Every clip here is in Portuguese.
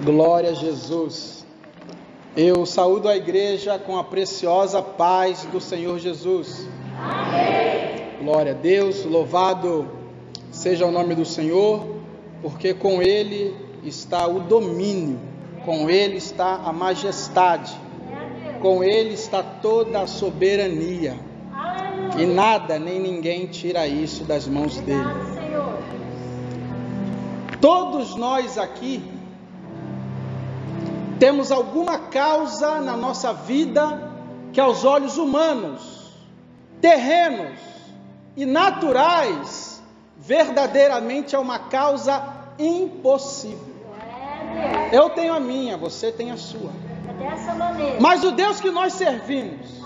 Glória a Jesus. Eu saúdo a igreja com a preciosa paz do Senhor Jesus. Amém. Glória a Deus, louvado seja o nome do Senhor, porque com Ele está o domínio, com Ele está a majestade, com Ele está toda a soberania. E nada nem ninguém tira isso das mãos dele. Todos nós aqui temos alguma causa na nossa vida que aos olhos humanos, terrenos e naturais, verdadeiramente é uma causa impossível. Eu tenho a minha, você tem a sua. Mas o Deus que nós servimos,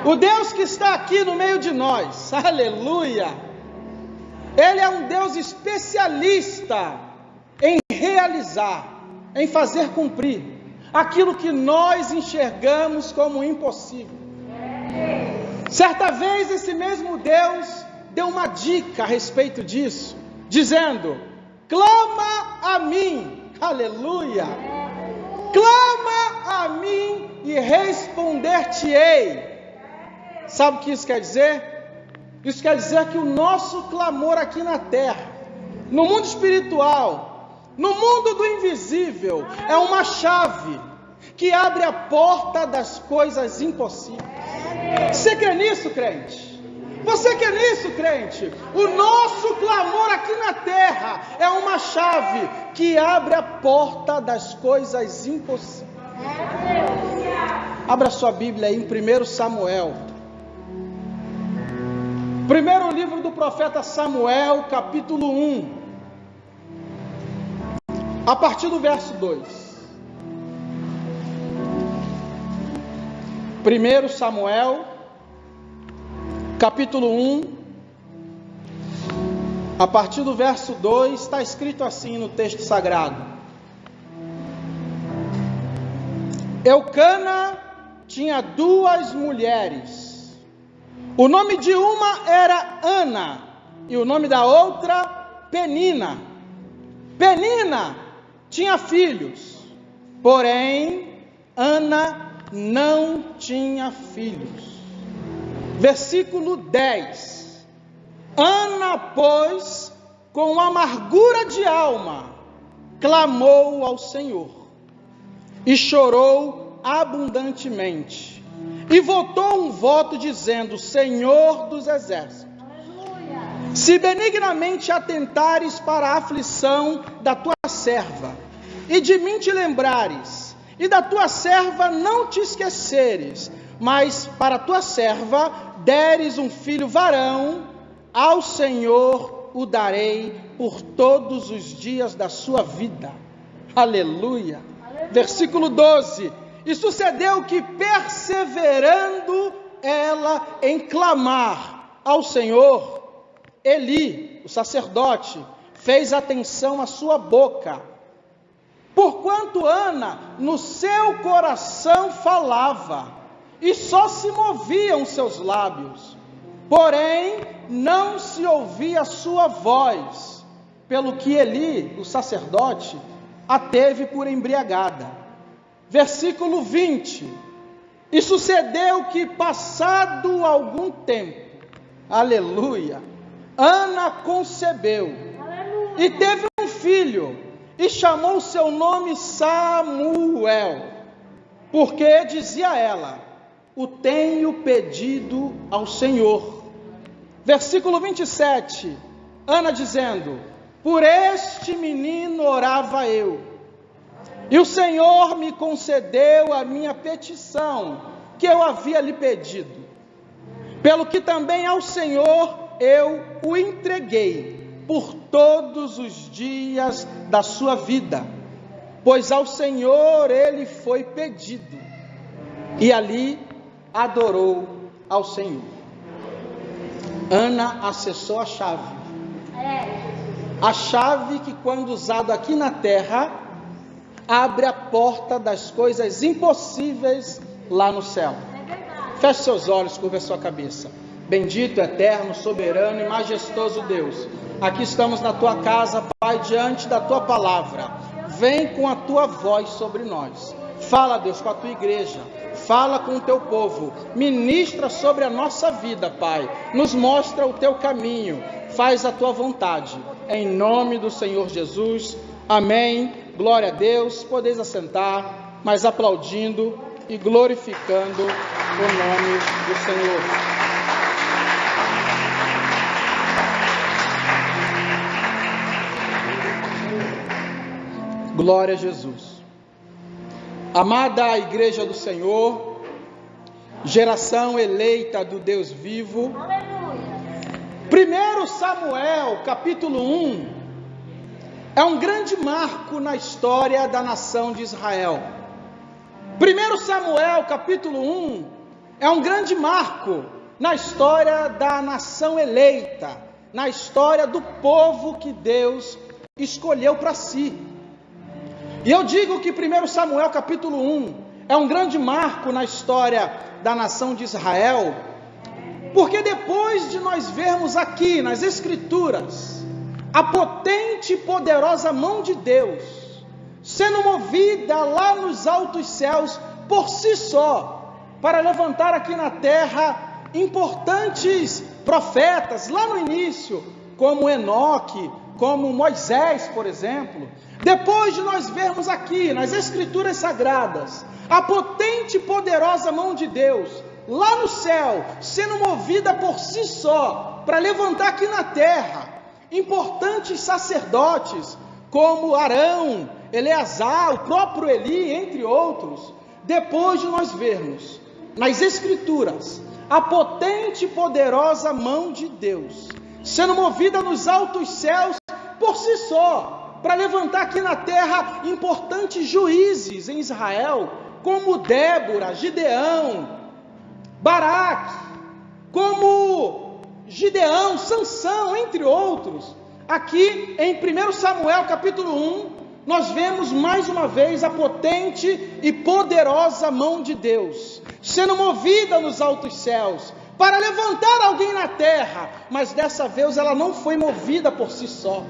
o Deus que está aqui no meio de nós, aleluia, Ele é um Deus especialista em realizar, em fazer cumprir aquilo que nós enxergamos como impossível. Certa vez esse mesmo Deus deu uma dica a respeito disso, dizendo: clama a mim, aleluia, clama a mim e responder-te-ei. Sabe o que isso quer dizer? Isso quer dizer que o nosso clamor aqui na terra, no mundo espiritual, no mundo do invisível, é uma chave que abre a porta das coisas impossíveis. Você crê nisso, crente? Você crê nisso, crente? O nosso clamor aqui na terra é uma chave que abre a porta das coisas impossíveis. Abra sua Bíblia aí em 1 Samuel. Primeiro livro do profeta Samuel, capítulo 1. A partir do verso 2. 1 Samuel, capítulo 1, a partir do verso 2, está escrito assim no texto sagrado: Eucana tinha duas mulheres. O nome de uma era Ana e o nome da outra Penina. Penina tinha filhos, porém Ana não tinha filhos. Versículo 10. Ana, pois, com amargura de alma, clamou ao Senhor e chorou abundantemente, e votou um voto dizendo: Senhor dos exércitos, se benignamente atentares para a aflição da tua serva, e de mim te lembrares, e da tua serva não te esqueceres, mas para a tua serva deres um filho varão, ao Senhor o darei por todos os dias da sua vida. Aleluia. Versículo 12. E sucedeu que, perseverando ela em clamar ao Senhor, Eli, o sacerdote, fez atenção à sua boca, porquanto Ana no seu coração falava, e só se moviam seus lábios, porém não se ouvia a sua voz, pelo que Eli, o sacerdote, a teve por embriagada. Versículo 20. E sucedeu que, passado algum tempo, aleluia, Ana concebeu, aleluia, e teve um filho, e chamou seu nome Samuel, porque dizia ela: o tenho pedido ao Senhor. Versículo 27. Ana dizendo: por este menino orava eu, e o Senhor me concedeu a minha petição, que eu havia lhe pedido, pelo que também ao Senhor eu o entreguei por todos os dias da sua vida, pois ao Senhor ele foi pedido, e ali adorou ao Senhor. Ana acessou a chave. A chave que, quando usada aqui na terra, abre a porta das coisas impossíveis lá no céu. Feche seus olhos, curva a sua cabeça. Bendito, eterno, soberano e majestoso Deus, aqui estamos na tua casa, Pai, diante da tua palavra. vem com a tua voz sobre nós. Fala, Deus, com a tua igreja, fala com o teu povo, ministra sobre a nossa vida, Pai, nos mostra o teu caminho, faz a tua vontade, em nome do Senhor Jesus, amém, glória a Deus. Podeis assentar, mas aplaudindo e glorificando o nome do Senhor. Glória a Jesus. Amada igreja do Senhor, geração eleita do Deus vivo, 1 Samuel capítulo 1 é um grande marco na história da nação de Israel. 1 Samuel capítulo 1 é um grande marco na história da nação eleita, na história do povo que Deus escolheu para si. E eu digo que 1 Samuel capítulo 1 é um grande marco na história da nação de Israel, porque depois de nós vermos aqui nas Escrituras a potente e poderosa mão de Deus sendo movida lá nos altos céus por si só, para levantar aqui na terra importantes profetas lá no início, como Enoque, como Moisés, por exemplo. Depois de nós vermos aqui nas Escrituras Sagradas a potente e poderosa mão de Deus lá no céu, sendo movida por si só, para levantar aqui na terra importantes sacerdotes, como Arão, Eleazar, o próprio Eli, entre outros. Depois de nós vermos nas Escrituras a potente e poderosa mão de Deus sendo movida nos altos céus por si só, para levantar aqui na terra importantes juízes em Israel, como Débora, Gideão, Baraque, como Gideão, Sansão, entre outros. Aqui em 1 Samuel capítulo 1, nós vemos mais uma vez a potente e poderosa mão de Deus, sendo movida nos altos céus, para levantar alguém na terra, mas dessa vez ela não foi movida por si só.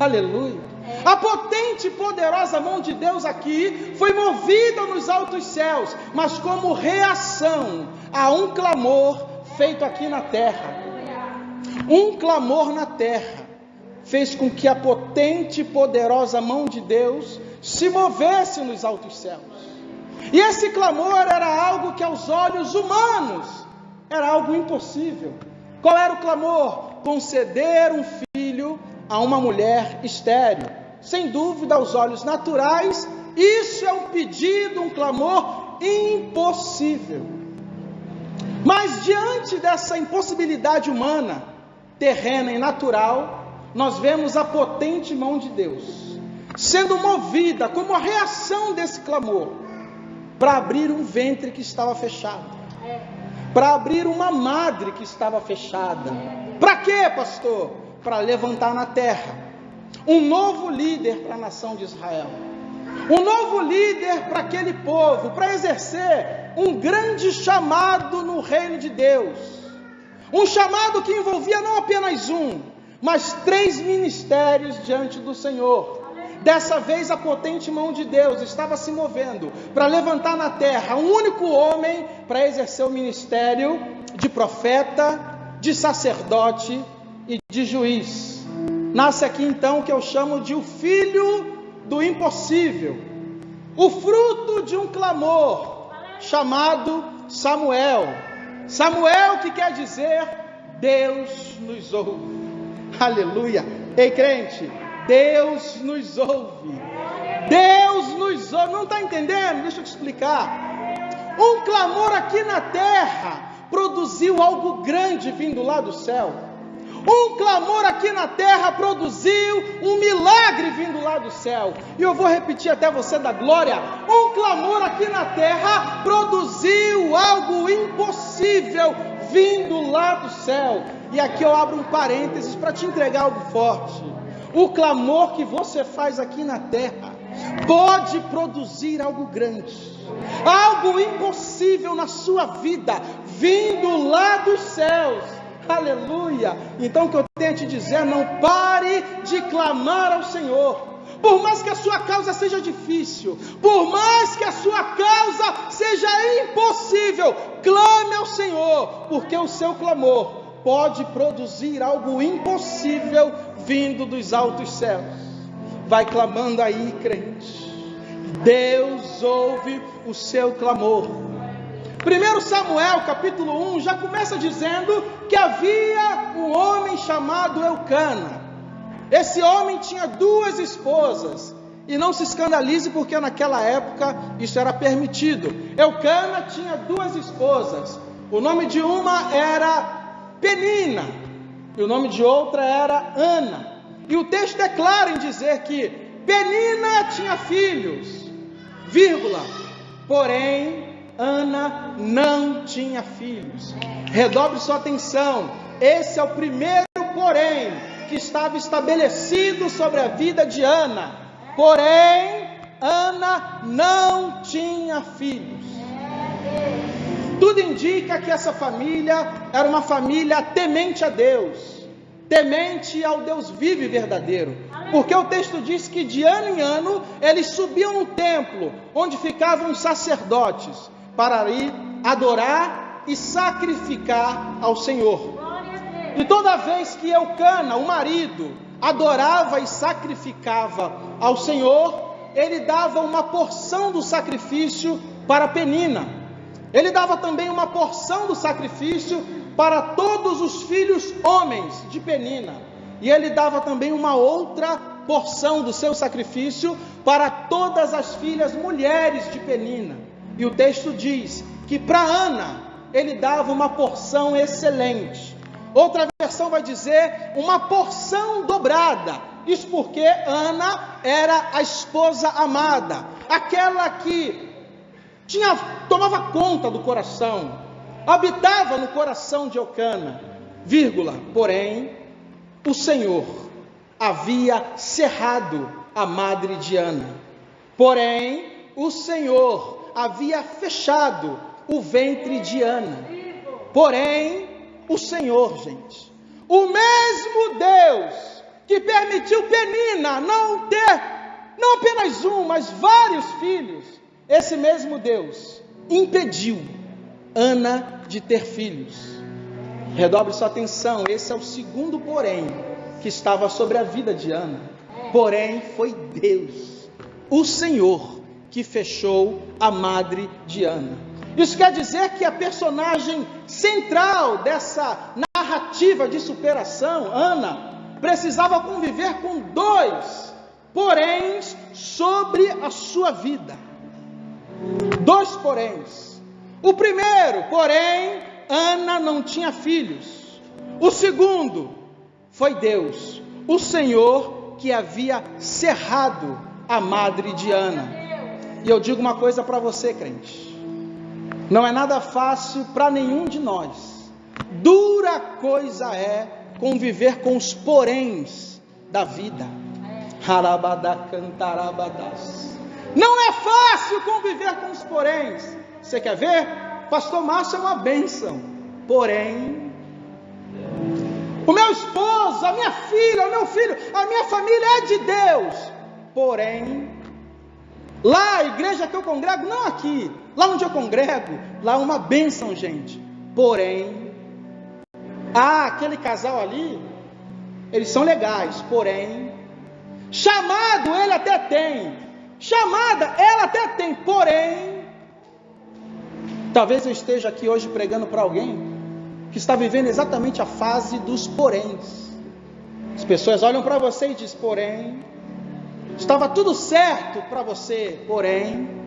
Aleluia. A potente e poderosa mão de Deus aqui foi movida nos altos céus, mas como reação a um clamor feito aqui na terra. Um clamor na terra fez com que a potente e poderosa mão de Deus se movesse nos altos céus. E esse clamor era algo que aos olhos humanos era algo impossível. Qual era o clamor? Conceder um filho a uma mulher estéril. Sem dúvida, aos olhos naturais, isso é um pedido, um clamor impossível. Mas diante dessa impossibilidade humana, terrena e natural, nós vemos a potente mão de Deus sendo movida como a reação desse clamor para abrir um ventre que estava fechado, para abrir uma madre que estava fechada. Para quê, pastor? Para levantar na terra um novo líder para a nação de Israel, um novo líder para aquele povo, para exercer um grande chamado no reino de Deus, um chamado que envolvia não apenas um, mas 3 ministérios diante do Senhor. Dessa vez a potente mão de Deus estava se movendo para levantar na terra um único homem para exercer o ministério de profeta, de sacerdote e de juiz. Nasce aqui então o que eu chamo de o filho do impossível, o fruto de um clamor chamado Samuel. Samuel, que quer dizer Deus nos ouve. Aleluia. Ei, crente, Deus nos ouve. Deus nos ouve. Não está entendendo? Deixa eu te explicar. Um clamor aqui na terra produziu algo grande vindo lá do céu. Um clamor aqui na terra produziu um milagre vindo lá do céu. E eu vou repetir até você dar glória. Um clamor aqui na terra produziu algo impossível vindo lá do céu. E aqui eu abro um parênteses para te entregar algo forte. O clamor que você faz aqui na terra pode produzir algo grande, algo impossível na sua vida, vindo lá dos céus. Aleluia. Então o que eu tenho a te dizer, não pare de clamar ao Senhor, por mais que a sua causa seja difícil, por mais que a sua causa seja impossível, clame ao Senhor, porque o seu clamor pode produzir algo impossível vindo dos altos céus. Vai clamando aí, crente. Deus ouve o seu clamor. 1 Samuel capítulo 1 já começa dizendo que havia um homem chamado Eucana. Esse homem tinha 2 esposas, e não se escandalize porque naquela época isso era permitido. Eucana tinha 2 esposas, o nome de uma era Penina, e o nome de outra era Ana. E o texto é claro em dizer que Penina tinha filhos, vírgula, porém Ana não tinha filhos. Redobre sua atenção, esse é o primeiro porém que estava estabelecido sobre a vida de Ana. Porém, Ana não tinha filhos. Tudo indica que essa família era uma família temente a Deus, temente ao Deus vivo e verdadeiro, porque o texto diz que de ano em ano eles subiam no templo onde ficavam os sacerdotes para ir adorar e sacrificar ao Senhor. E toda vez que Eucana, o marido, adorava e sacrificava ao Senhor, ele dava uma porção do sacrifício para Penina. Ele dava também uma porção do sacrifício para todos os filhos homens de Penina. E ele dava também uma outra porção do seu sacrifício para todas as filhas mulheres de Penina. E o texto diz que para Ana ele dava uma porção excelente. Outra versão vai dizer uma porção dobrada. Isso porque Ana era a esposa amada, aquela que tomava conta do coração, habitava no coração de Eucana, vírgula, porém, o Senhor havia cerrado a madre de Ana. Porém, o Senhor havia fechado o ventre de Ana. Porém, o Senhor, gente, o mesmo Deus que permitiu Penina não ter, não apenas um, mas vários filhos, esse mesmo Deus impediu Ana de ter filhos. Redobre sua atenção, esse é o segundo porém que estava sobre a vida de Ana. Porém, foi Deus, o Senhor, que fechou a madre de Ana. Isso quer dizer que a personagem central dessa narrativa de superação, Ana, precisava conviver com 2 poréns sobre a sua vida. 2 poréns. O primeiro, porém, Ana não tinha filhos. O segundo, foi Deus, o Senhor, que havia cerrado a madre de Ana. E eu digo uma coisa para você, crente. Não é nada fácil para nenhum de nós. Dura coisa é conviver com os poréns da vida. Não é fácil conviver com os poréns. Você quer ver? Pastor Márcio é uma bênção. Porém, o meu esposo, a minha filha, o meu filho, a minha família é de Deus. Porém, lá a igreja que eu congrego, não aqui, lá onde eu congrego, lá é uma bênção, gente. Porém, aquele casal ali, eles são legais, porém, chamado ele até tem, chamada ela até tem, porém, talvez eu esteja aqui hoje pregando para alguém que está vivendo exatamente a fase dos poréns. As pessoas olham para você e dizem, porém, estava tudo certo para você, porém,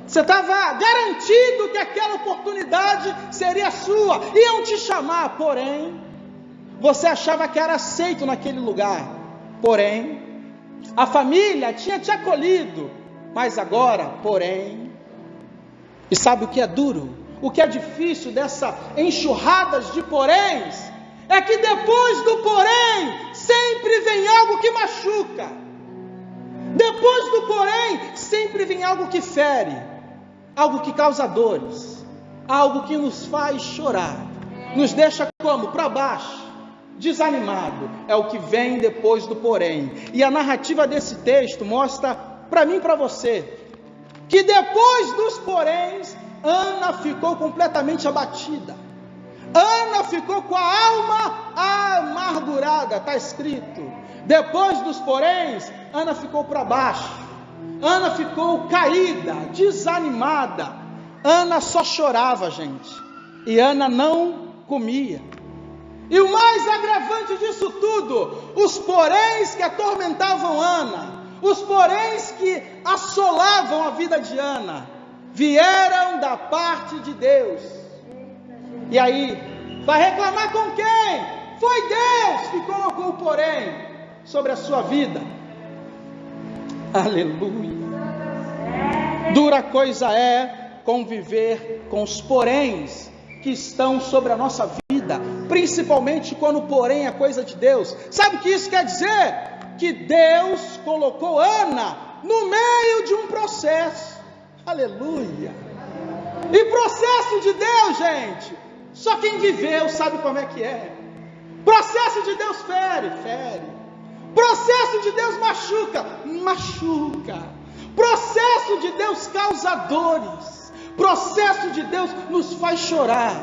você estava garantido que aquela oportunidade seria sua, iam te chamar, porém, você achava que era aceito naquele lugar, porém, a família tinha te acolhido, mas agora, porém, e sabe o que é duro? O que é difícil dessa enxurradas de poréns, é que depois do porém, sempre vem algo que machuca. Depois do porém, sempre vem algo que fere, algo que causa dores, algo que nos faz chorar, nos deixa como? Para baixo. desanimado. É o que vem depois do porém. E a narrativa desse texto mostra para mim e para você que depois dos poréns, Ana ficou completamente abatida. Ana ficou com a alma amargurada, está escrito. Depois dos poréns, Ana ficou para baixo. Ana ficou caída, desanimada. Ana só chorava, gente. E Ana não comia. E o mais agravante disso tudo, os poréns que atormentavam Ana, os poréns que assolavam a vida de Ana, vieram da parte de Deus. E aí, vai reclamar com quem? Foi Deus que colocou o porém sobre a sua vida. Aleluia. Dura coisa é conviver com os poréns que estão sobre a nossa vida, principalmente quando o porém é coisa de Deus. Sabe o que isso quer dizer? Que Deus colocou Ana no meio de um processo. Aleluia. E processo de Deus, gente, só quem viveu sabe como é que é. Processo de Deus fere. Processo de Deus machuca. Processo de Deus causa dores. Processo de Deus nos faz chorar.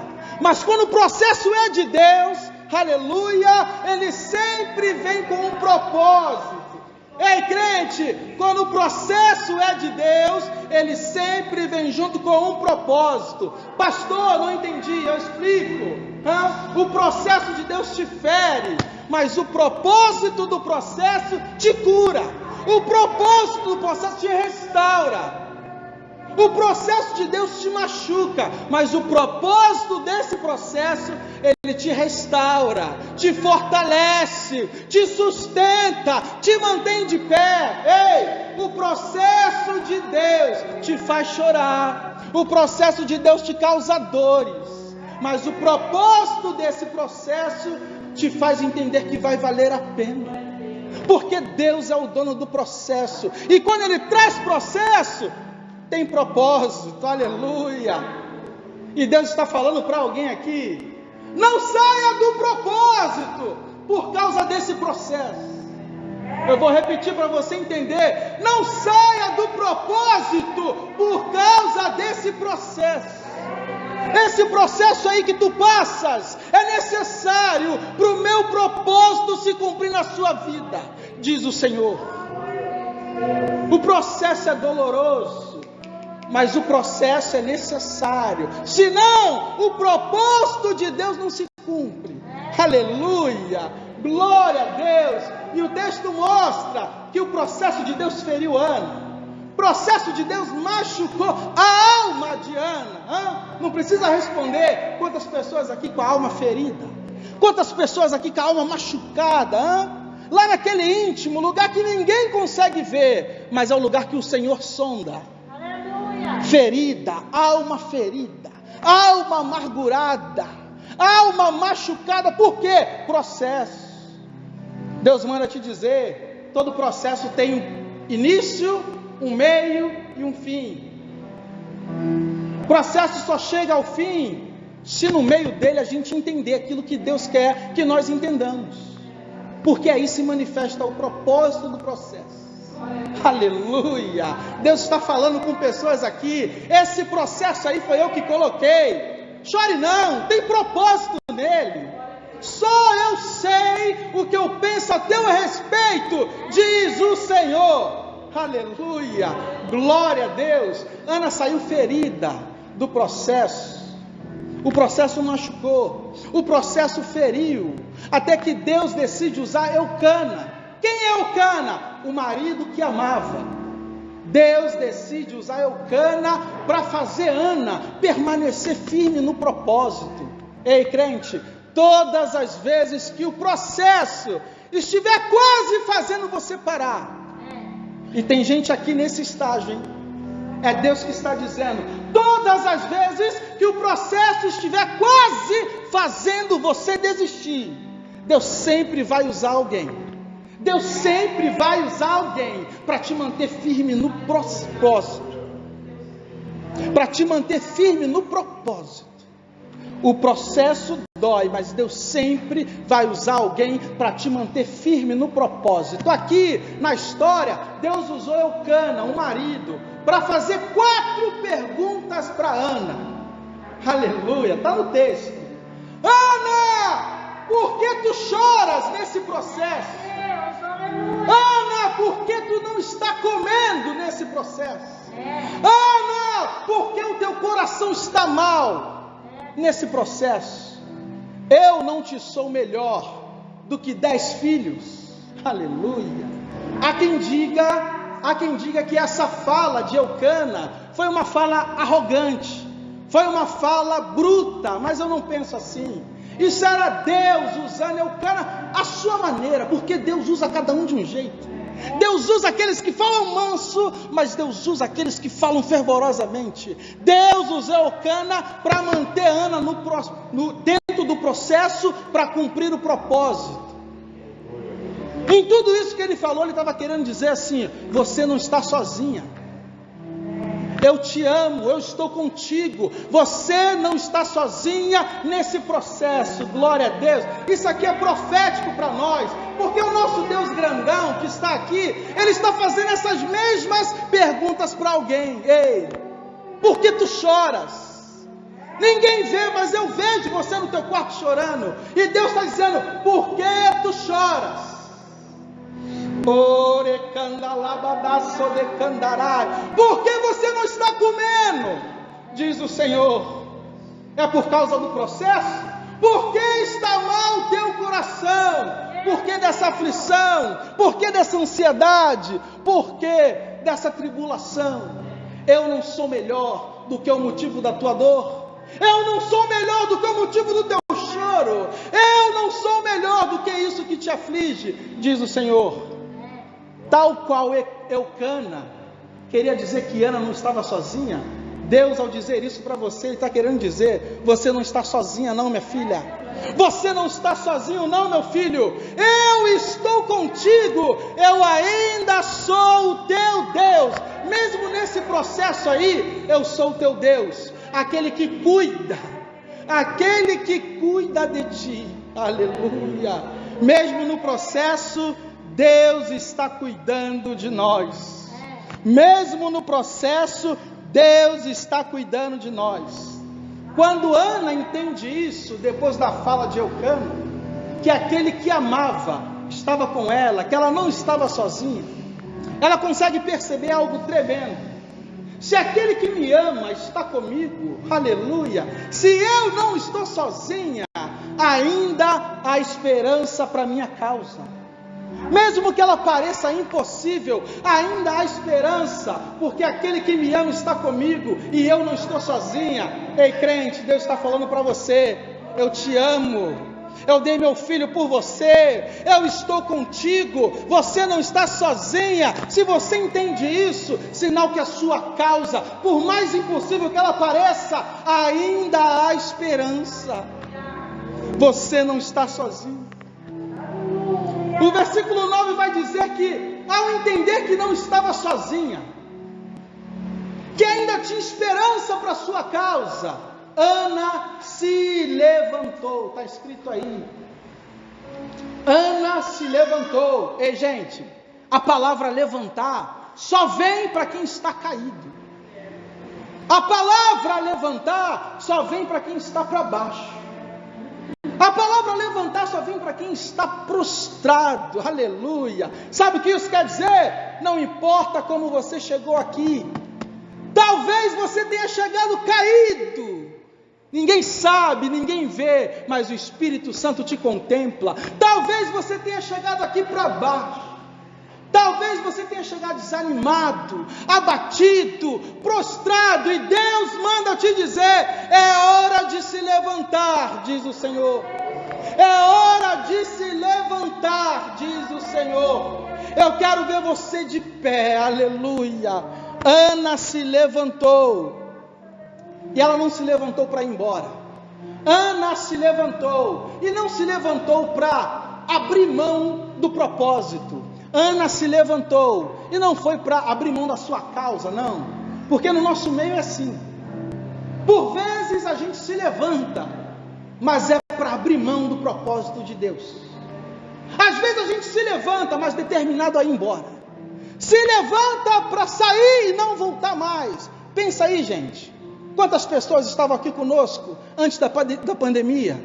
Mas quando o processo é de Deus, aleluia, ele sempre vem com um propósito. Ei, crente, quando o processo é de Deus, ele sempre vem junto com um propósito. Pastor, não entendi, eu explico. O processo de Deus te fere, mas o propósito do processo te cura. O propósito do processo te restaura. O processo de Deus te machuca, mas o propósito desse processo, ele te restaura, te fortalece, te sustenta, te mantém de pé. Ei, o processo de Deus te faz chorar, o processo de Deus te causa dores, mas o propósito desse processo te faz entender que vai valer a pena, porque Deus é o dono do processo, e quando Ele traz processo, tem propósito, aleluia. E Deus está falando para alguém aqui: não saia do propósito por causa desse processo. Eu vou repetir para você entender: não saia do propósito por causa desse processo. Esse processo aí que tu passas é necessário para o meu propósito se cumprir na sua vida, diz o Senhor. O processo é doloroso, mas o processo é necessário, senão o propósito de Deus não se cumpre. Aleluia, glória a Deus. E o texto mostra que o processo de Deus feriu Ana, o processo de Deus machucou a alma de Ana. Não precisa responder quantas pessoas aqui com a alma ferida, quantas pessoas aqui com a alma machucada, lá naquele íntimo, lugar que ninguém consegue ver, mas é o lugar que o Senhor sonda. Ferida, alma amargurada, alma machucada. Por quê? Processo. Deus manda te dizer: todo processo tem um início, um meio e um fim. O processo só chega ao fim se no meio dele a gente entender aquilo que Deus quer que nós entendamos, porque aí se manifesta o propósito do processo. Aleluia. Deus está falando com pessoas aqui: esse processo aí foi eu que coloquei. Chore não, tem propósito nele. Só eu sei o que eu penso a teu respeito, diz o Senhor. Aleluia, glória a Deus. Ana saiu ferida do processo. O processo machucou, o processo feriu, até que Deus decide usar Eucana. Quem é Eucana? O marido que amava. Deus decide usar Eucana para fazer Ana permanecer firme no propósito. Ei, crente, todas as vezes que o processo estiver quase fazendo você parar, e tem gente aqui nesse estágio, hein? É Deus que está dizendo: todas as vezes que o processo estiver quase fazendo você desistir, Deus sempre vai usar alguém. Deus sempre vai usar alguém para te manter firme no propósito. Para te manter firme no propósito. O processo dói, mas Deus sempre vai usar alguém para te manter firme no propósito. Aqui na história, Deus usou Eucana, o marido, para fazer 4 perguntas para Ana. Aleluia, está no texto. Ana, por que tu choras nesse processo? Ana, por que tu não está comendo nesse processo? Ana, por que o teu coração está mal nesse processo? Eu não te sou melhor do que 10 filhos. Aleluia. Há quem diga que essa fala de Eucana foi uma fala arrogante, foi uma fala bruta, mas eu não penso assim. Isso era Deus usando Eucana à sua maneira, porque Deus usa cada um de um jeito. Deus usa aqueles que falam manso, mas Deus usa aqueles que falam fervorosamente. Deus usou Eucana para manter Ana dentro do processo, para cumprir o propósito. Em tudo isso que ele falou, ele estava querendo dizer assim: você não está sozinha. Eu te amo, eu estou contigo. Você não está sozinha nesse processo. Glória a Deus. Isso aqui é profético para nós, porque o nosso Deus grandão que está aqui, Ele está fazendo essas mesmas perguntas para alguém. Ei, por que tu choras? Ninguém vê, mas eu vejo você no teu quarto chorando. E Deus está dizendo: por que tu choras? Por que você não está comendo? Diz o Senhor. É por causa do processo? Por que está mal o teu coração? Por que dessa aflição? Por que dessa ansiedade? Por que dessa tribulação? Eu não sou melhor do que o motivo da tua dor. Eu não sou melhor do que o motivo do teu choro. Eu não sou melhor do que isso que te aflige, diz o Senhor. Tal qual Eucana queria dizer que Ana não estava sozinha, Deus, ao dizer isso para você, Ele está querendo dizer: você não está sozinha não, minha filha. Você não está sozinho não, meu filho. Eu estou contigo. Eu ainda sou o teu Deus. Mesmo nesse processo aí, eu sou o teu Deus, aquele que cuida de ti. Aleluia. Mesmo no processo, Deus está cuidando de nós. Mesmo no processo, Deus está cuidando de nós. Quando Ana entende isso, depois da fala de Eucana, que aquele que amava estava com ela, que ela não estava sozinha, ela consegue perceber algo tremendo. Se aquele que me ama está comigo, aleluia, se eu não estou sozinha, ainda há esperança para minha causa. Mesmo que ela pareça impossível, ainda há esperança, porque aquele que me ama está comigo e eu não estou sozinha. Ei, crente, Deus está falando para você: eu te amo, eu dei meu filho por você, eu estou contigo, você não está sozinha. Se você entende isso, sinal que a sua causa, por mais impossível que ela pareça, ainda há esperança. Você não está sozinho. O versículo 9 vai dizer que, ao entender que não estava sozinha, que ainda tinha esperança para a sua causa, Ana se levantou. Está escrito aí. Ana se levantou. Ei, gente, a palavra levantar só vem para quem está caído. A palavra levantar só vem para quem está para baixo. A palavra levantar só vem para quem está prostrado. Aleluia. Sabe o que isso quer dizer? Não importa como você chegou aqui. Talvez você tenha chegado caído. Ninguém sabe, ninguém vê, mas o Espírito Santo te contempla. Talvez você tenha chegado aqui para baixo. Talvez você tenha chegado desanimado, abatido, prostrado, e Deus manda te dizer: é hora de se levantar, diz o Senhor. É hora de se levantar, diz o Senhor. Eu quero ver você de pé, aleluia. Ana se levantou, e ela não se levantou para ir embora. Ana se levantou, e não se levantou para abrir mão do propósito. Ana se levantou, e não foi para abrir mão da sua causa, não, porque no nosso meio é assim. Por vezes a gente se levanta, mas é para abrir mão do propósito de Deus. Às vezes a gente se levanta, mas determinado a ir embora. Se levanta para sair e não voltar mais. Pensa aí, gente. Quantas pessoas estavam aqui conosco antes da pandemia?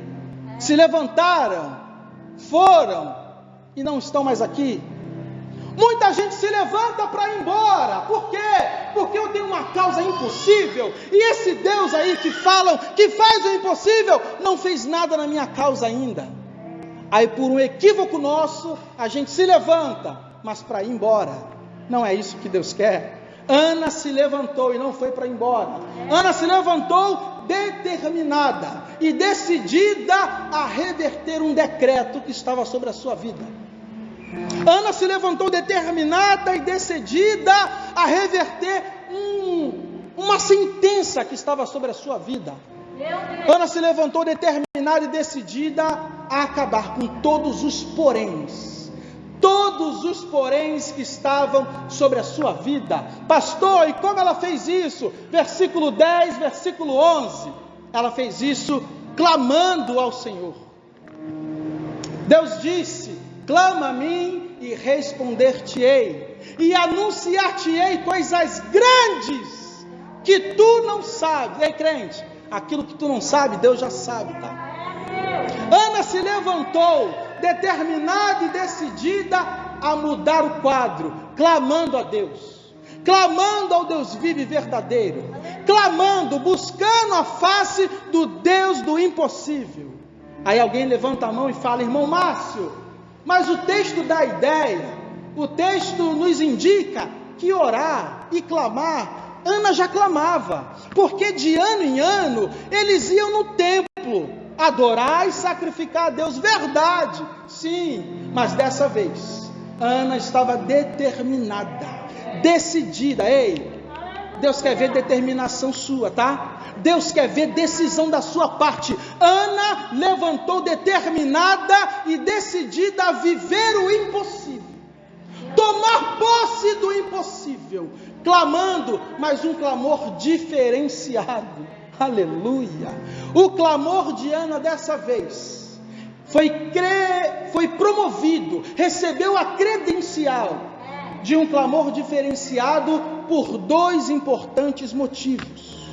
Se levantaram, foram e não estão mais aqui. Muita gente se levanta para ir embora. Por quê? Porque eu tenho uma causa impossível. E esse Deus aí que falam, que faz o impossível, não fez nada na minha causa ainda. Aí por um equívoco nosso, a gente se levanta, mas para ir embora. Não é isso que Deus quer. Ana se levantou e não foi para ir embora. Ana se levantou determinada e decidida a reverter um decreto que estava sobre a sua vida. Ana se levantou determinada e decidida a reverter uma sentença que estava sobre a sua vida. Ana se levantou determinada e decidida a acabar com todos os poréns que estavam sobre a sua vida. Pastor, e como ela fez isso? Versículo 10, versículo 11, ela fez isso clamando ao Senhor. Deus disse: clama a mim e responder-te-ei, e anunciar-te-ei coisas grandes que tu não sabes. Ei, crente, aquilo que tu não sabe, Deus já sabe, tá? Ana se levantou determinada e decidida a mudar o quadro, clamando a Deus, clamando ao Deus vivo e verdadeiro, clamando, buscando a face do Deus do impossível. Aí alguém levanta a mão e fala: irmão Márcio, mas o texto dá ideia, o texto nos indica que orar e clamar, Ana já clamava, porque de ano em ano eles iam no templo adorar e sacrificar a Deus. Verdade, sim, mas dessa vez Ana estava determinada, decidida. Ei, Deus quer ver determinação sua, tá? Deus quer ver decisão da sua parte. Ana levantou determinada e decidida a viver o impossível, tomar posse do impossível, clamando, mas um clamor diferenciado. Aleluia! O clamor de Ana dessa vez foi promovido, recebeu a credencial de um clamor diferenciado por dois importantes motivos.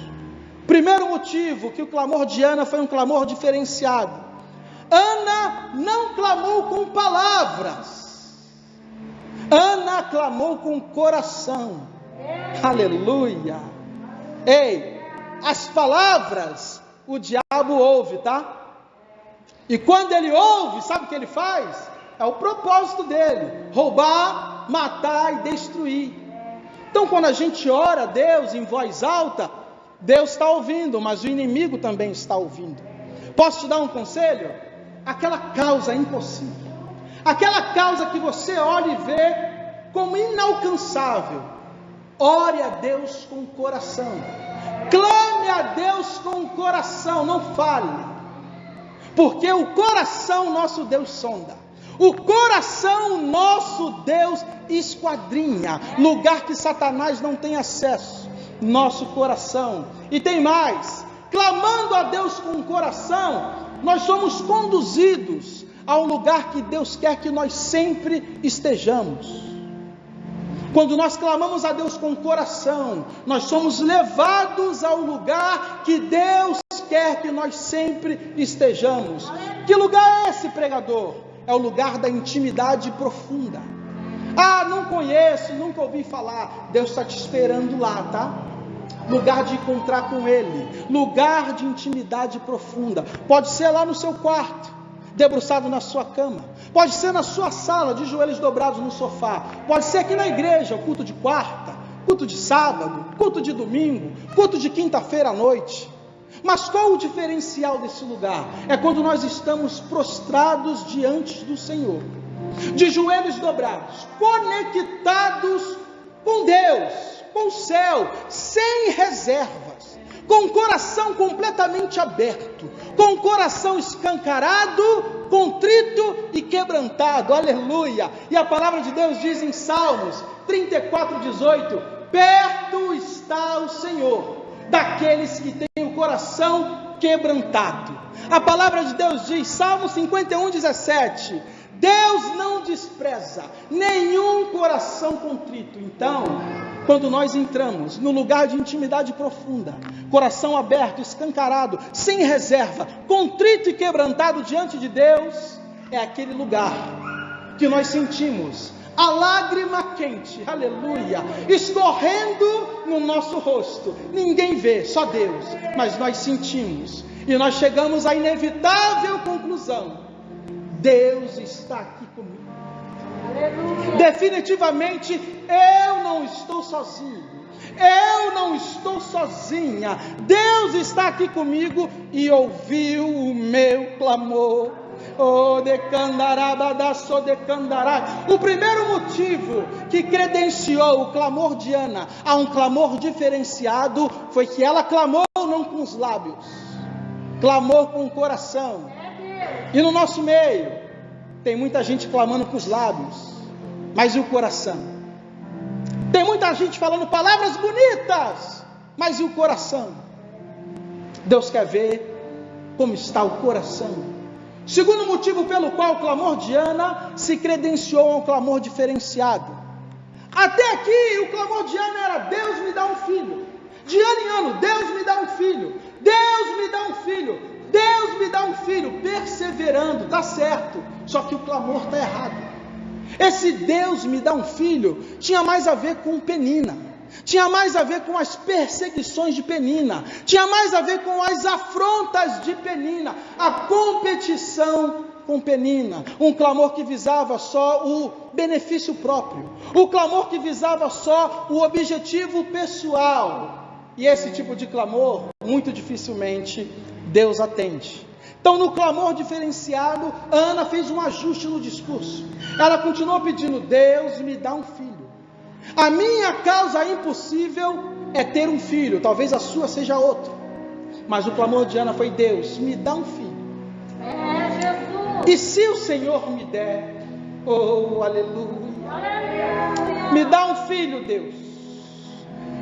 Primeiro motivo, que o clamor de Ana foi um clamor diferenciado. Ana não clamou com palavras, Ana clamou com o coração. Aleluia! Ei, as palavras o diabo ouve, tá? E quando ele ouve, sabe o que ele faz? É o propósito dele: roubar, matar e destruir. Então quando a gente ora a Deus em voz alta, Deus está ouvindo, mas o inimigo também está ouvindo. Posso te dar um conselho? Aquela causa impossível, aquela causa que você olha e vê como inalcançável, ore a Deus com o coração, clame a Deus com o coração, não fale, porque o coração nosso Deus sonda, o coração nosso Deus esquadrinha, lugar que Satanás não tem acesso, nosso coração. E tem mais, clamando a Deus com o coração, nós somos conduzidos ao lugar que Deus quer que nós sempre estejamos. Quando nós clamamos a Deus com o coração, nós somos levados ao lugar que Deus quer que nós sempre estejamos. Que lugar é esse, pregador? É o lugar da intimidade profunda. Ah, não conheço, nunca ouvi falar. Deus está te esperando lá, tá? Lugar de encontrar com Ele, lugar de intimidade profunda. Pode ser lá no seu quarto, debruçado na sua cama, pode ser na sua sala, de joelhos dobrados no sofá, pode ser aqui na igreja, o culto de quarta, culto de sábado, culto de domingo, culto de quinta-feira à noite. Mas qual o diferencial desse lugar? É quando nós estamos prostrados diante do Senhor, de joelhos dobrados, conectados com Deus, com o céu, sem reservas, com o coração completamente aberto, com o coração escancarado, contrito e quebrantado. Aleluia! E a palavra de Deus diz em Salmos 34:18: perto está o Senhor daqueles que têm o coração quebrantado. A palavra de Deus diz, Salmo 51:17, Deus não despreza nenhum coração contrito. Então, quando nós entramos no lugar de intimidade profunda, coração aberto, escancarado, sem reserva, contrito e quebrantado diante de Deus, é aquele lugar que nós sentimos a lágrima quente, aleluia, escorrendo no nosso rosto. Ninguém vê, só Deus, mas nós sentimos, e nós chegamos à inevitável conclusão: Deus está aqui comigo. Aleluia. Definitivamente eu não estou sozinho, eu não estou sozinha. Deus está aqui comigo e ouviu o meu clamor. O primeiro motivo que credenciou o clamor de Ana a um clamor diferenciado foi que ela clamou não com os lábios, clamou com o coração. E no nosso meio tem muita gente clamando com os lábios, mas e o coração? Tem muita gente falando palavras bonitas, mas e o coração? Deus quer ver como está o coração. Segundo motivo pelo qual o clamor de Ana se credenciou a um clamor diferenciado. Até aqui o clamor de Ana era: Deus me dá um filho. De ano em ano, Deus me dá um filho, Deus me dá um filho, Deus me dá um filho, perseverando, dá certo, só que o clamor está errado. Esse Deus me dá um filho tinha mais a ver com Penina, tinha mais a ver com as perseguições de Penina, tinha mais a ver com as afrontas de Penina, a competição com Penina, um clamor que visava só o benefício próprio, o clamor que visava só o objetivo pessoal, e esse tipo de clamor, muito dificilmente Deus atende. Então, no clamor diferenciado, Ana fez um ajuste no discurso. Ela continuou pedindo: Deus me dá um filho. A minha causa impossível é ter um filho, talvez a sua seja outra, mas o clamor de Ana foi: Deus me dá um filho. Jesus. E se o Senhor me der, oh aleluia, me dá um filho, Deus.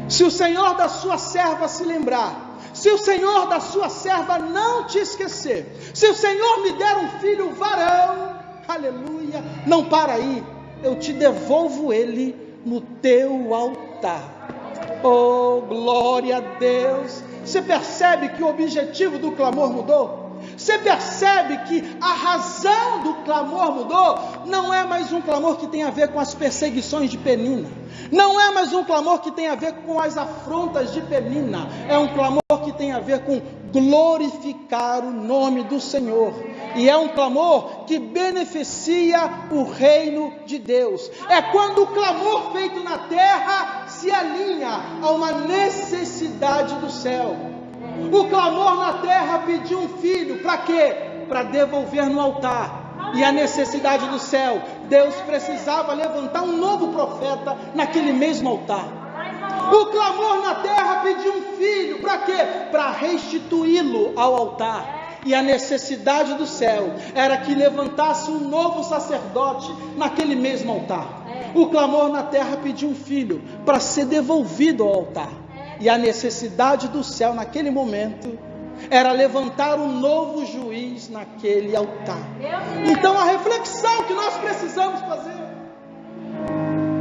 Se o Senhor da sua serva se lembrar, se o Senhor da sua serva não te esquecer, se o Senhor me der um filho varão, aleluia, não para aí, eu te devolvo ele no teu altar. Oh, glória a Deus. Você percebe que o objetivo do clamor mudou? Você percebe que a razão do clamor mudou? Não é mais um clamor que tem a ver com as perseguições de Penina, não é mais um clamor que tem a ver com as afrontas de Penina, é um clamor que tem a ver com glorificar o nome do Senhor, e é um clamor que beneficia o reino de Deus. É quando o clamor feito na terra se alinha a uma necessidade do céu. O clamor na terra pediu um filho, para quê? Para devolver no altar. E a necessidade do céu, Deus precisava levantar um novo profeta naquele mesmo altar. O clamor na terra pediu um filho, para quê? Para restituí-lo ao altar. E a necessidade do céu era que levantasse um novo sacerdote naquele mesmo altar. O clamor na terra pediu um filho para ser devolvido ao altar. E a necessidade do céu naquele momento era levantar um novo juiz naquele altar. Então a reflexão que nós precisamos fazer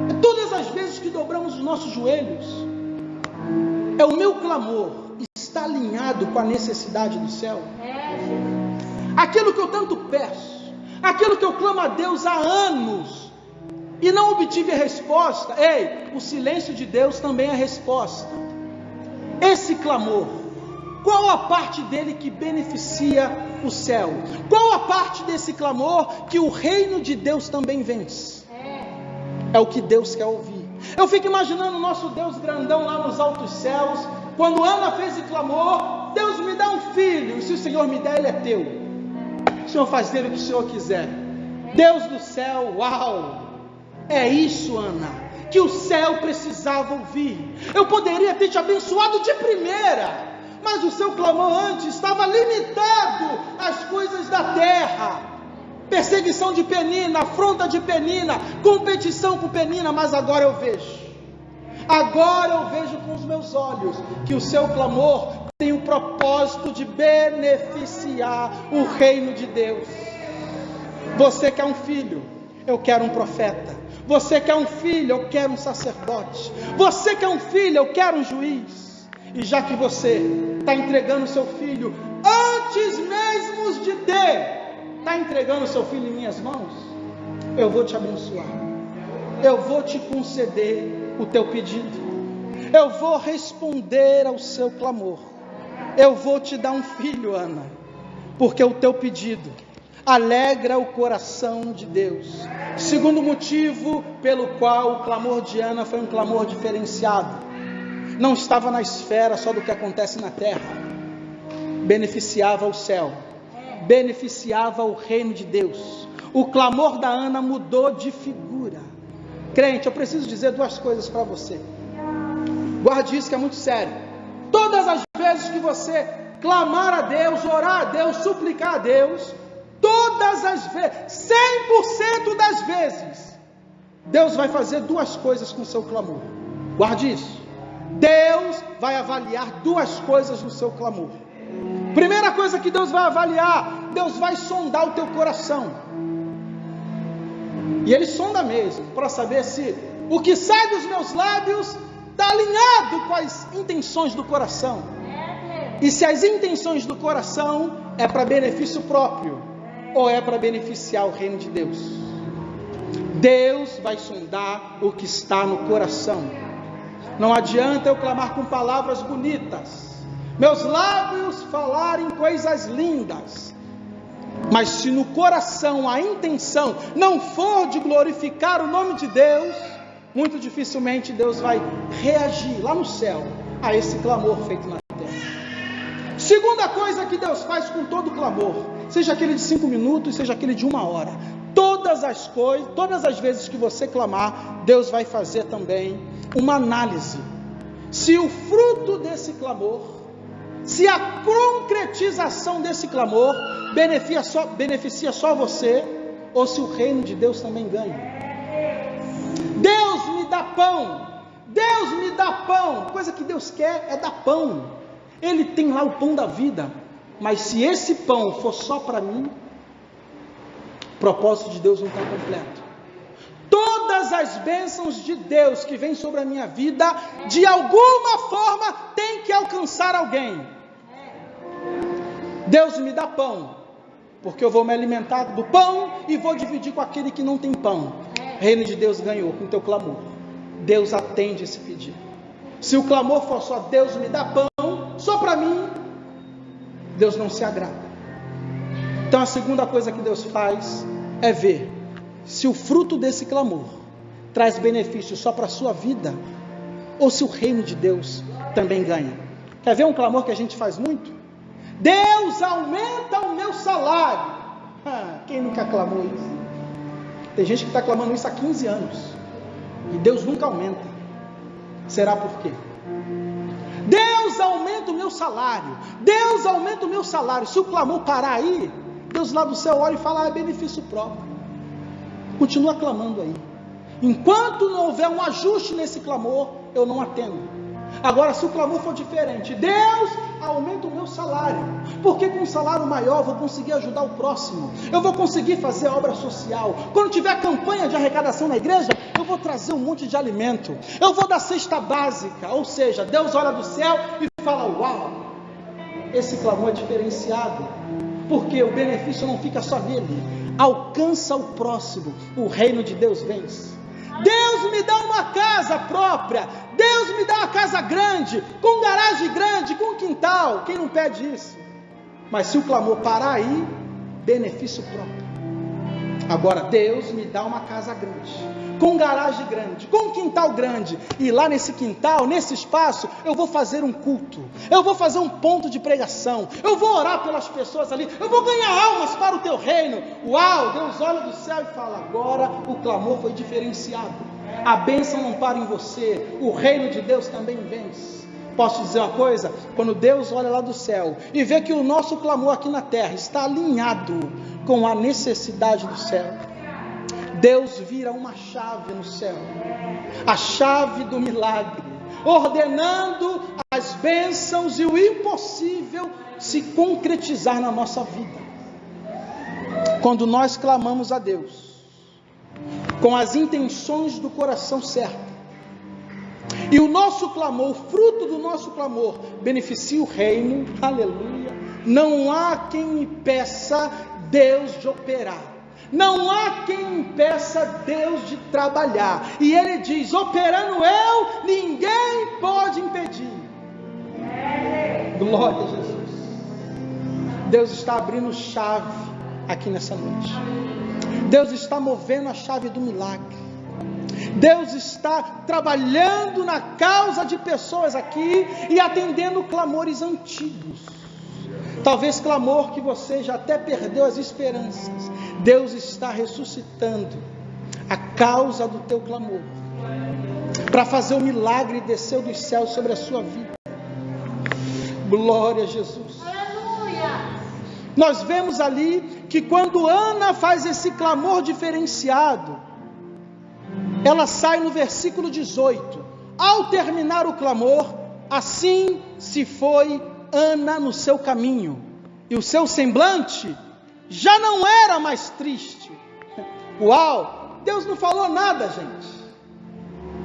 é: todas as vezes que dobramos os nossos joelhos, é o meu clamor está alinhado com a necessidade do céu? Aquilo que eu tanto peço, aquilo que eu clamo a Deus há anos e não obtive a resposta, o silêncio de Deus também é resposta. Esse clamor, qual a parte dele que beneficia o céu? Qual a parte desse clamor que o reino de Deus também vence? É o que Deus quer ouvir. Eu fico imaginando o nosso Deus grandão lá nos altos céus, quando Ana fez esse clamor: Deus me dá um filho, e se o Senhor me der, ele é teu. O Senhor faz dele o que o Senhor quiser. Deus do céu, uau! É isso, Ana, que o céu precisava ouvir. Eu poderia ter te abençoado de primeira, mas o seu clamor antes estava limitado às coisas da terra. Perseguição de Penina, afronta de Penina, competição com Penina, mas agora eu vejo com os meus olhos que o seu clamor tem o propósito de beneficiar o reino de Deus. Você quer um filho, eu quero um profeta. Você quer um filho, eu quero um sacerdote. Você quer um filho, eu quero um juiz. E já que você está entregando seu filho, antes mesmo de ter, está entregando seu filho em minhas mãos, eu vou te abençoar. Eu vou te conceder o teu pedido. Eu vou responder ao seu clamor. Eu vou te dar um filho, Ana, porque o teu pedido alegra o coração de Deus. Segundo motivo pelo qual o clamor de Ana foi um clamor diferenciado. Não estava na esfera só do que acontece na terra. Beneficiava o céu. Beneficiava o reino de Deus. O clamor da Ana mudou de figura. Crente, eu preciso dizer duas coisas para você. Guarde isso que é muito sério. Todas as vezes que você clamar a Deus, orar a Deus, suplicar a Deus, todas as vezes, 100% das vezes, Deus vai fazer duas coisas com o seu clamor. Guarde isso. Deus vai avaliar duas coisas no seu clamor. Primeira coisa que Deus vai avaliar, Deus vai sondar o teu coração. E Ele sonda mesmo, para saber se o que sai dos meus lábios está alinhado com as intenções do coração. E se as intenções do coração é para benefício próprio, ou é para beneficiar o reino de Deus. Deus vai sondar o que está no coração. Não adianta eu clamar com palavras bonitas, meus lábios falarem coisas lindas, mas se no coração a intenção não for de glorificar o nome de Deus, muito dificilmente Deus vai reagir lá no céu a esse clamor feito na terra. Segunda coisa que Deus faz com todo clamor, seja aquele de 5 minutos, seja aquele de 1 hora, todas as vezes que você clamar, Deus vai fazer também uma análise, se o fruto desse clamor, se a concretização desse clamor beneficia só você, ou se o reino de Deus também ganha. Deus me dá pão, Deus me dá pão, coisa que Deus quer é dar pão. Ele tem lá o pão da vida, mas se esse pão for só para mim, o propósito de Deus não está completo. Todas as bênçãos de Deus que vêm sobre a minha vida, de alguma forma tem que alcançar alguém. Deus me dá pão, porque eu vou me alimentar do pão e vou dividir com aquele que não tem pão. O reino de Deus ganhou com o teu clamor. Deus atende esse pedido. Se o clamor for só Deus me dá pão, só para mim, Deus não se agrada. Então a segunda coisa que Deus faz é ver se o fruto desse clamor traz benefício só para a sua vida, ou se o reino de Deus também ganha. Quer ver um clamor que a gente faz muito? Deus aumenta o meu salário. Quem nunca clamou isso? Tem gente que está clamando isso há 15 anos e Deus nunca aumenta. Será por quê? Deus aumenta o meu salário. Deus aumenta o meu salário. Se o clamor parar aí, Deus lá do céu olha e fala, é benefício próprio. Continua clamando aí. Enquanto não houver um ajuste nesse clamor, eu não atendo. Agora, se o clamor for diferente, Deus aumenta o meu salário, porque com um salário maior eu vou conseguir ajudar o próximo, eu vou conseguir fazer obra social. Quando tiver campanha de arrecadação na igreja, eu vou trazer um monte de alimento, eu vou dar cesta básica. Ou seja, Deus olha do céu e fala, uau, esse clamor é diferenciado, porque o benefício não fica só nele, alcança o próximo, o reino de Deus vence. Deus me dá uma casa própria, Deus me dá uma casa grande, com garagem grande, com quintal. Quem não pede isso? Mas se o clamor parar aí, benefício próprio. Agora, Deus me dá uma casa grande, com garagem grande, com quintal grande, e lá nesse quintal, nesse espaço, eu vou fazer um culto, eu vou fazer um ponto de pregação, eu vou orar pelas pessoas ali, eu vou ganhar almas para o teu reino. Uau, Deus olha do céu e fala, agora o clamor foi diferenciado, a bênção não para em você, o reino de Deus também vence. Posso dizer uma coisa? Quando Deus olha lá do céu e vê que o nosso clamor aqui na terra está alinhado com a necessidade do céu, Deus vira uma chave no céu, a chave do milagre, ordenando as bênçãos e o impossível se concretizar na nossa vida. Quando nós clamamos a Deus, com as intenções do coração certo, e o nosso clamor, o fruto do nosso clamor, beneficia o reino, aleluia, não há quem impeça Deus de operar, não há quem impeça Deus de trabalhar, e Ele diz, operando eu, ninguém pode impedir. Glória a Jesus. Deus está abrindo chave aqui nessa noite, Deus está movendo a chave do milagre, Deus está trabalhando na causa de pessoas aqui e atendendo clamores antigos, talvez clamor que você já até perdeu as esperanças. Deus está ressuscitando a causa do teu clamor, para fazer o milagre descer dos céus sobre a sua vida. Glória a Jesus. Aleluia. Nós vemos ali que quando Ana faz esse clamor diferenciado, ela sai no versículo 18, ao terminar o clamor, assim se foi Ana no seu caminho, e o seu semblante já não era mais triste. Uau, Deus não falou nada, gente.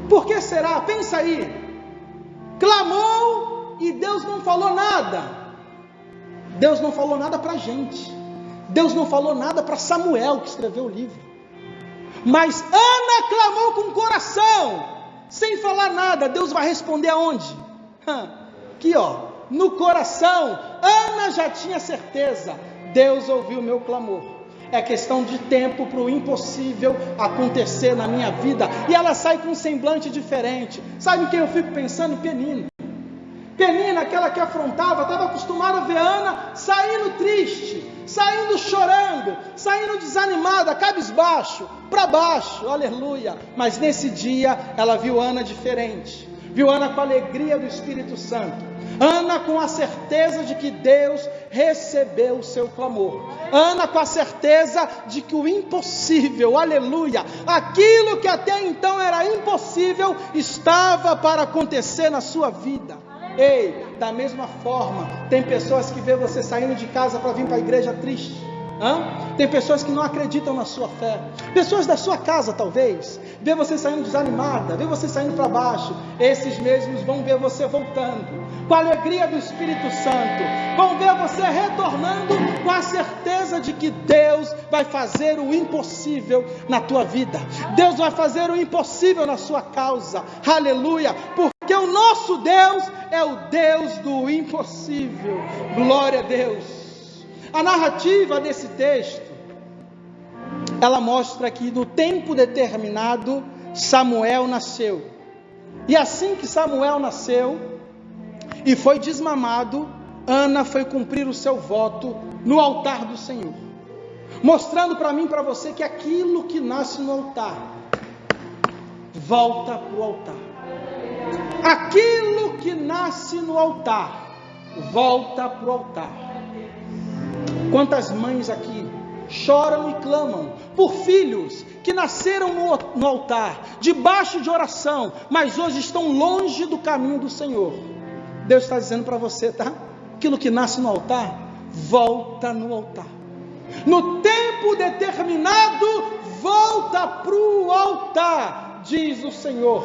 Por que será? Pensa aí, clamou e Deus não falou nada. Deus não falou nada para a gente, Deus não falou nada para Samuel que escreveu o livro, mas Ana clamou com o coração, sem falar nada. Deus vai responder aonde? Aqui ó, no coração. Ana já tinha certeza, Deus ouviu o meu clamor, é questão de tempo para o impossível acontecer na minha vida. E ela sai com um semblante diferente. Sabe em quem eu fico pensando? Em Penina. Penina, aquela que afrontava, estava acostumada a ver Ana saindo triste, saindo chorando, saindo desanimada, cabisbaixo, para baixo, aleluia. Mas nesse dia ela viu Ana diferente, viu Ana com a alegria do Espírito Santo, Ana com a certeza de que Deus recebeu o seu clamor, Ana com a certeza de que o impossível, aleluia, aquilo que até então era impossível, estava para acontecer na sua vida. Ei, da mesma forma, tem pessoas que vê você saindo de casa para vir para a igreja triste. Tem pessoas que não acreditam na sua fé, pessoas da sua casa talvez, vê você saindo desanimada, vê você saindo para baixo. Esses mesmos vão ver você voltando com a alegria do Espírito Santo, vão ver você retornando com a certeza de que Deus vai fazer o impossível na tua vida, Deus vai fazer o impossível na sua causa, aleluia, porque o nosso Deus é o Deus do impossível. Glória a Deus. A narrativa desse texto, ela mostra que no tempo determinado, Samuel nasceu. E assim que Samuel nasceu e foi desmamado, Ana foi cumprir o seu voto no altar do Senhor, mostrando para mim e para você que aquilo que nasce no altar, volta para o altar. Aquilo que nasce no altar, volta para o altar. Quantas mães aqui choram e clamam por filhos que nasceram no altar, debaixo de oração, mas hoje estão longe do caminho do Senhor. Deus está dizendo para você, tá? Aquilo que nasce no altar, volta no altar. No tempo determinado, volta para o altar, diz o Senhor.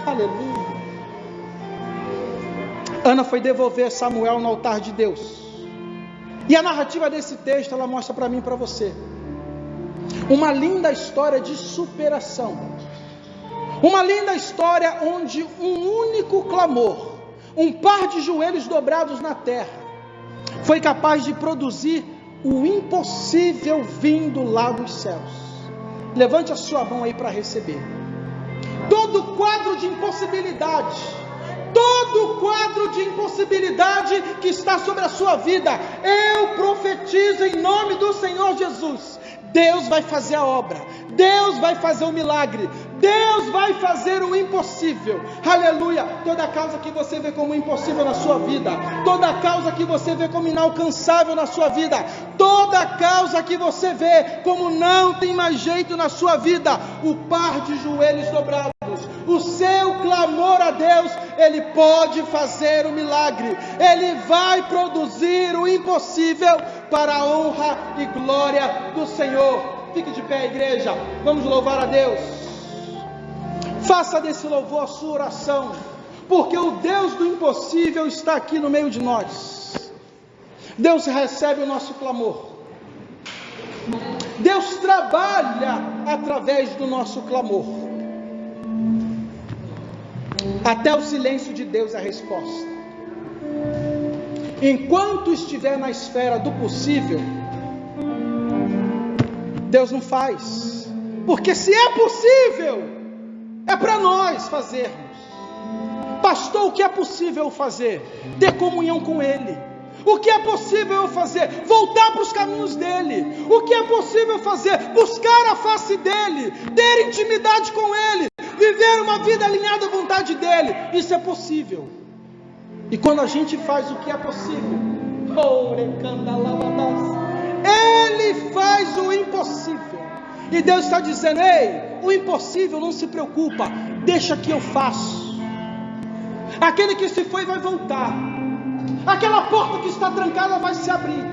Aleluia. Ana foi devolver Samuel no altar de Deus. E a narrativa desse texto, ela mostra para mim e para você uma linda história de superação, uma linda história onde um único clamor, um par de joelhos dobrados na terra, foi capaz de produzir o impossível vindo lá dos céus. Levante a sua mão aí para receber todo quadro de impossibilidade, todo quadro de impossibilidade que está sobre a sua vida. Eu profetizo em nome do Senhor Jesus, Deus vai fazer a obra, Deus vai fazer o milagre, Deus vai fazer o impossível, aleluia. Toda causa que você vê como impossível na sua vida, toda causa que você vê como inalcançável na sua vida, toda causa que você vê como não tem mais jeito na sua vida, o par de joelhos dobrados, o seu clamor a Deus Ele pode fazer o milagre, Ele vai produzir o impossível para a honra e glória do Senhor. Fique de pé, igreja, vamos louvar a Deus. Faça desse louvor a sua oração, porque o Deus do impossível está aqui no meio de nós. Deus recebe o nosso clamor, Deus trabalha através do nosso clamor. Até o silêncio de Deus é a resposta. Enquanto estiver na esfera do possível, Deus não faz, porque se é possível, é para nós fazermos. Pastor, o que é possível fazer? Ter comunhão com Ele. O que é possível eu fazer? Voltar para os caminhos dEle. O que é possível fazer? Buscar a face dEle, ter intimidade com Ele, viver uma vida alinhada à vontade dEle. Isso é possível. E quando a gente faz o que é possível, Ele faz o impossível. E Deus está dizendo: ei, o impossível não se preocupa, deixa que eu faço. Aquele que se foi vai voltar, aquela porta que está trancada vai se abrir,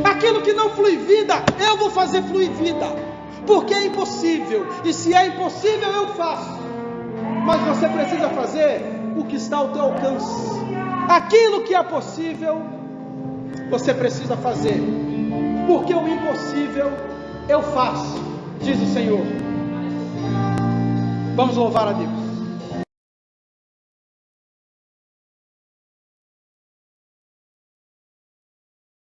aquilo que não flui vida, eu vou fazer fluir vida, porque é impossível, e se é impossível eu faço. Mas você precisa fazer o que está ao teu alcance. Aquilo que é possível, você precisa fazer, porque o impossível eu faço, diz o Senhor. Vamos louvar a Deus.